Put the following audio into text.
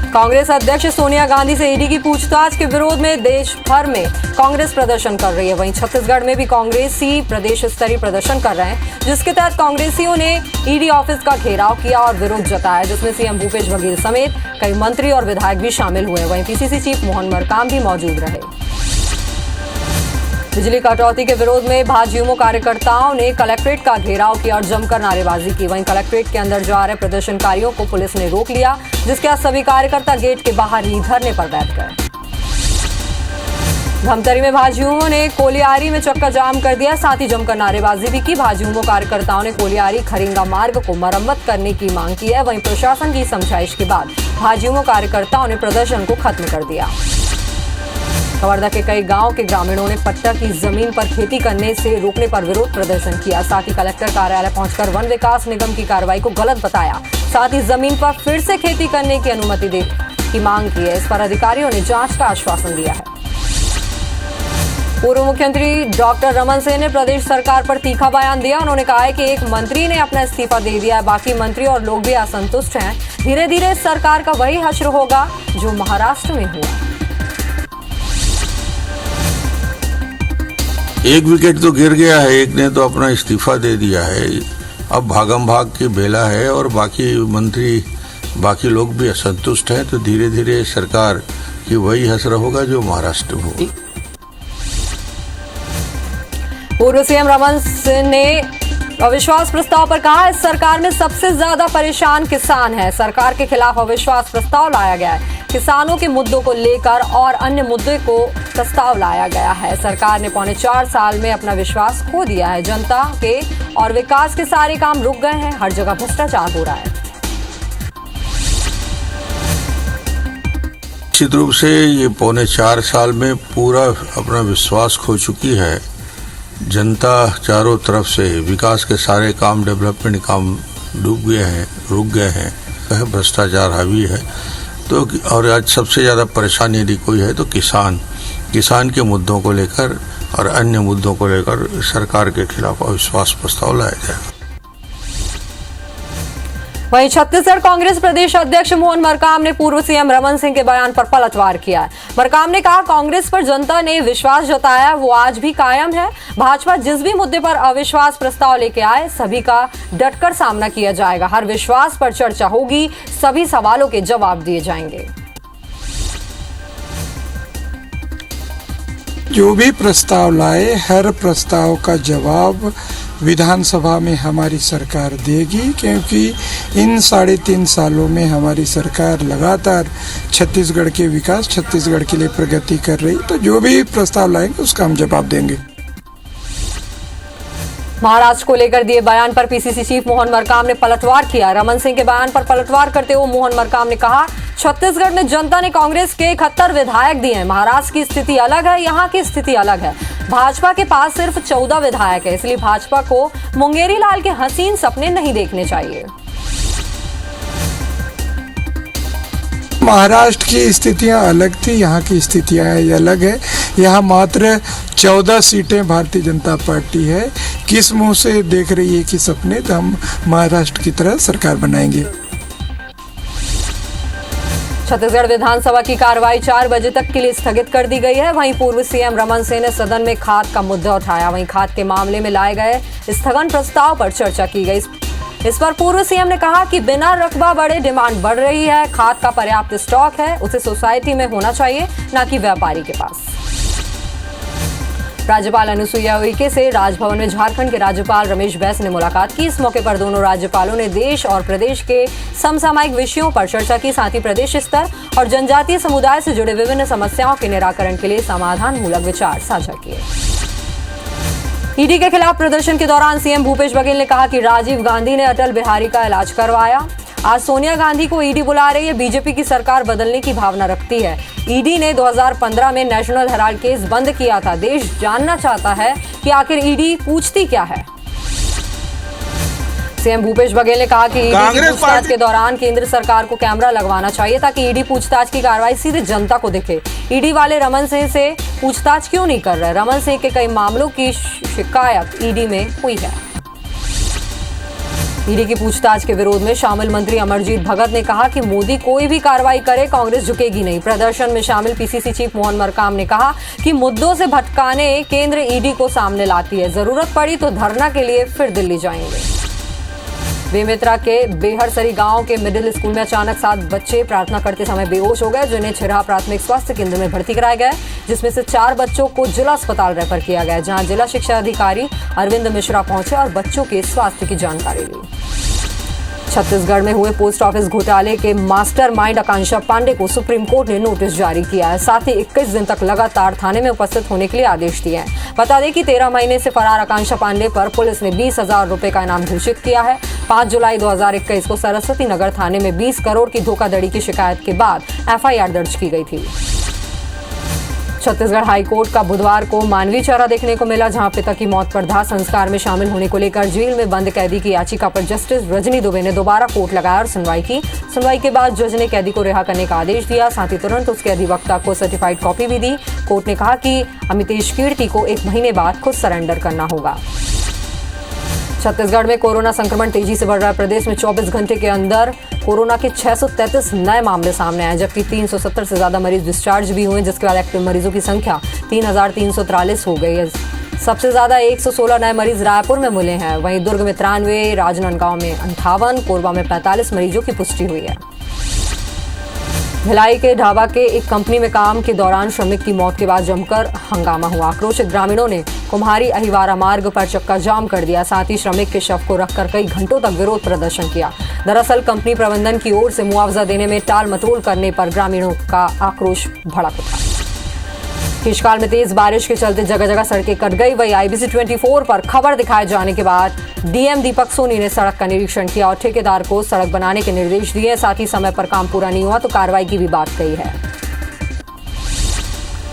कांग्रेस अध्यक्ष सोनिया गांधी से ईडी की पूछताछ के विरोध में देश भर में कांग्रेस प्रदर्शन कर रही है। वहीं छत्तीसगढ़ में भी कांग्रेसी प्रदेश स्तरीय प्रदर्शन कर रहे हैं, जिसके तहत कांग्रेसियों ने ईडी ऑफिस का घेराव किया और विरोध जताया, जिसमें सीएम भूपेश बघेल समेत कई मंत्री और विधायक भी शामिल हुए। वहीं पीसीसी चीफ मोहन मरकाम भी मौजूद रहे। बिजली कटौती के विरोध में भाजयुमो कार्यकर्ताओं ने कलेक्ट्रेट का घेराव किया और जमकर नारेबाजी की। वहीं कलेक्ट्रेट के अंदर जा रहे प्रदर्शनकारियों को पुलिस ने रोक लिया, जिसके बाद सभी कार्यकर्ता गेट के बाहर ही धरने पर बैठ गए। धमतरी में भाजयुमो ने कोलियारी में चक्का जाम कर दिया, साथ ही जमकर नारेबाजी भी की। भाजयुमो कार्यकर्ताओं ने कोलियारी खरिंगा मार्ग को मरम्मत करने की मांग की है। वहीं प्रशासन की समझाइश के बाद भाजयुमो कार्यकर्ताओं ने प्रदर्शन को खत्म कर दिया। कवर्धा के कई गांव के ग्रामीणों ने पट्टा की जमीन पर खेती करने से रोकने पर विरोध प्रदर्शन किया। साथ ही कलेक्टर कार्यालय पहुंचकर वन विकास निगम की कार्रवाई को गलत बताया। साथ ही जमीन पर फिर से खेती करने की अनुमति देने की मांग की है। इस पर अधिकारियों ने जांच का आश्वासन दिया है। पूर्व मुख्यमंत्री डॉक्टर रमन सिंह ने प्रदेश सरकार पर तीखा बयान दिया। उन्होंने कहा है कि एक मंत्री ने अपना इस्तीफा दे दिया है, बाकी मंत्री और लोग भी असंतुष्ट हैं। धीरे धीरे सरकार का वही हश्र होगा जो महाराष्ट्र में हुआ। एक विकेट तो गिर गया है, एक ने तो अपना इस्तीफा दे दिया है। अब भागम भाग की बेला है और बाकी मंत्री बाकी लोग भी असंतुष्ट हैं, तो धीरे धीरे सरकार की वही हश्र होगा जो महाराष्ट्र में हुआ। पूर्व सीएम रमन सिंह ने अविश्वास प्रस्ताव पर कहा, इस सरकार में सबसे ज्यादा परेशान किसान है। सरकार के खिलाफ अविश्वास प्रस्ताव लाया गया है। किसानों के मुद्दों को लेकर और अन्य मुद्दे को प्रस्ताव लाया गया है। सरकार ने 4.25 साल में अपना विश्वास खो दिया है। जनता के और विकास के सारे काम रुक गए हैं। हर जगह भ्रष्टाचार हो रहा है। निश्चित रूप से ये 4.25 साल में पूरा अपना विश्वास खो चुकी है। जनता चारों तरफ से विकास के सारे काम, डेवलपमेंट काम डूब गए हैं, रुक गए हैं। भ्रष्टाचार हावी है। तो और आज सबसे ज्यादा परेशानी यदि कोई है तो किसान के मुद्दों को लेकर और अन्य मुद्दों को लेकर सरकार के खिलाफ अविश्वास प्रस्ताव लाया जाएगा। वहीं छत्तीसगढ़ कांग्रेस प्रदेश अध्यक्ष मोहन मरकाम ने पूर्व सीएम रमन सिंह के बयान पर पलटवार किया है। मरकाम ने कहा, कांग्रेस पर जनता ने विश्वास जताया, वो आज भी कायम है। भाजपा जिस भी मुद्दे पर अविश्वास प्रस्ताव लेके आए, सभी का डटकर सामना किया जाएगा। हर विश्वास पर चर्चा होगी, सभी सवालों के जवाब दिए जाएंगे। जो भी प्रस्ताव लाए, हर प्रस्ताव का जवाब विधानसभा में हमारी सरकार देगी, क्योंकि इन 3.5 सालों में हमारी सरकार लगातार छत्तीसगढ़ के विकास, छत्तीसगढ़ के लिए प्रगति कर रही। तो जो भी प्रस्ताव लाएंगे उसका हम जवाब देंगे। महाराष्ट्र को लेकर दिए बयान पर पीसीसी चीफ मोहन मरकाम ने पलटवार किया। रमन सिंह के बयान पर पलटवार करते हुए मोहन मरकाम ने कहा, छत्तीसगढ़ में जनता ने कांग्रेस के 71 विधायक दिए हैं। महाराष्ट्र की स्थिति अलग है, यहाँ की स्थिति अलग है। भाजपा के पास सिर्फ 14 विधायक है, इसलिए भाजपा को मुंगेरी लाल के हसीन सपने नहीं देखने चाहिए। महाराष्ट्र की स्थितियां अलग थी, यहाँ की स्थितियां अलग है। यहाँ मात्र 14 सीटें भारतीय जनता पार्टी है। किस मुंह से देख रही है कि सपने, तो हम महाराष्ट्र की तरह सरकार बनाएंगे। छत्तीसगढ़ विधानसभा की कार्रवाई 4 बजे तक के लिए स्थगित कर दी गई है। वहीं पूर्व सीएम रमन सिंह ने सदन में खाद का मुद्दा उठाया। वहीं खाद के मामले में लाए गए स्थगन प्रस्ताव पर चर्चा की गई। इस पर पूर्व सीएम ने कहा कि बिना रकबा बढ़े डिमांड बढ़ रही है। खाद का पर्याप्त स्टॉक है, उसे सोसाइटी में होना चाहिए, न कि व्यापारी के पास। राज्यपाल अनुसुईया उइके से राजभवन में झारखंड के राज्यपाल रमेश बैस ने मुलाकात की। इस मौके पर दोनों राज्यपालों ने देश और प्रदेश के समसामयिक विषयों पर चर्चा की। साथ ही प्रदेश स्तर और जनजातीय समुदाय से जुड़े विभिन्न समस्याओं के निराकरण के लिए समाधान मूलक विचार साझा किए। ईडी के खिलाफ प्रदर्शन के दौरान सीएम भूपेश बघेल ने कहा कि राजीव गांधी ने अटल बिहारी का इलाज करवाया। आज सोनिया गांधी को ईडी बुला रही है। बीजेपी की सरकार बदलने की भावना रखती है। ईडी ने 2015 में नेशनल हेराल्ड केस बंद किया था। देश जानना चाहता है कि आखिर ईडी पूछती क्या है। सीएम भूपेश बघेल ने कहा कि ईडी की पूछताछ के दौरान केंद्र सरकार को कैमरा लगवाना चाहिए, ताकि ईडी पूछताछ की कार्रवाई सीधे जनता को दिखे। ईडी वाले रमन सिंह से पूछताछ क्यों नहीं कर रहे? रमन सिंह के कई मामलों की शिकायत ईडी में हुई है। ईडी की पूछताछ के विरोध में शामिल मंत्री अमरजीत भगत ने कहा कि मोदी कोई भी कार्रवाई करे कांग्रेस झुकेगी नहीं। प्रदर्शन में शामिल पीसीसी चीफ मोहन मरकाम ने कहा कि मुद्दों से भटकाने केंद्र ईडी को सामने लाती है, जरूरत पड़ी तो धरना के लिए फिर दिल्ली जाएंगे। बेमेतरा के बेहरसरी गांव के मिडिल स्कूल में अचानक 7 बच्चे प्रार्थना करते समय बेहोश हो गए, जिन्हें छिरहा प्राथमिक स्वास्थ्य केंद्र में भर्ती कराया गया, जिसमें से 4 बच्चों को जिला अस्पताल रेफर किया गया, जहां जिला शिक्षा अधिकारी अरविंद मिश्रा पहुंचे और बच्चों के स्वास्थ्य की जानकारी ली। छत्तीसगढ़ में हुए पोस्ट ऑफिस घोटाले के मास्टरमाइंड आकांक्षा पांडे को सुप्रीम कोर्ट ने नोटिस जारी किया है। साथ ही 21 दिन तक लगातार थाने में उपस्थित होने के लिए आदेश दिए हैं। बता दें कि 13 महीने से फरार आकांक्षा पांडे पर पुलिस ने 20,000 रुपए का इनाम घोषित किया है। 5 जुलाई 2021 को सरस्वती नगर थाने में 20 करोड़ की धोखाधड़ी की शिकायत के बाद एफआईआर दर्ज की गई थी। छत्तीसगढ़ हाईकोर्ट का बुधवार को मानवीय चेहरा देखने को मिला, जहां पिता की मौत पर दाह संस्कार में शामिल होने को लेकर जेल में बंद कैदी की याचिका पर जस्टिस रजनी दुबे ने दोबारा कोर्ट लगाया और सुनवाई की। सुनवाई के बाद जज ने कैदी को रिहा करने का आदेश दिया, साथ ही तुरंत उसके अधिवक्ता को सर्टिफाइड कॉपी भी दी। कोर्ट ने कहा कि अमितेश कीर्ति को 1 महीने बाद खुद सरेंडर करना होगा। छत्तीसगढ़ में कोरोना संक्रमण तेजी से बढ़ रहा है। प्रदेश में 24 घंटे के अंदर कोरोना के 633 नए मामले सामने आए, जबकि 370 से ज्यादा मरीज डिस्चार्ज भी हुए, जिसके बाद एक्टिव मरीजों की संख्या 3,343 हो गई है। सबसे ज्यादा 116 नए मरीज रायपुर में मिले हैं, वहीं दुर्ग में 93, राजनांदगांव में 58, कोरबा में 45 मरीजों की पुष्टि हुई है। भिलाई के ढाबा के एक कंपनी में काम के दौरान श्रमिक की मौत के बाद जमकर हंगामा हुआ। आक्रोशित ग्रामीणों ने कुम्हारी अहिवारा मार्ग पर चक्का जाम कर दिया, साथ ही श्रमिक के शव को रखकर कई घंटों तक विरोध प्रदर्शन किया। दरअसल कंपनी प्रबंधन की ओर से मुआवजा देने में टाल मटोल करने पर ग्रामीणों का आक्रोश भड़क उठा। शीतकाल में तेज बारिश के चलते जगह जगह सड़कें कट गई। वही IBC 24 पर खबर दिखाए जाने के बाद डीएम दीपक सोनी ने सड़क का निरीक्षण किया और ठेकेदार को सड़क बनाने के निर्देश दिए। साथ ही समय पर काम पूरा नहीं हुआ तो कार्रवाई की भी बात कही है।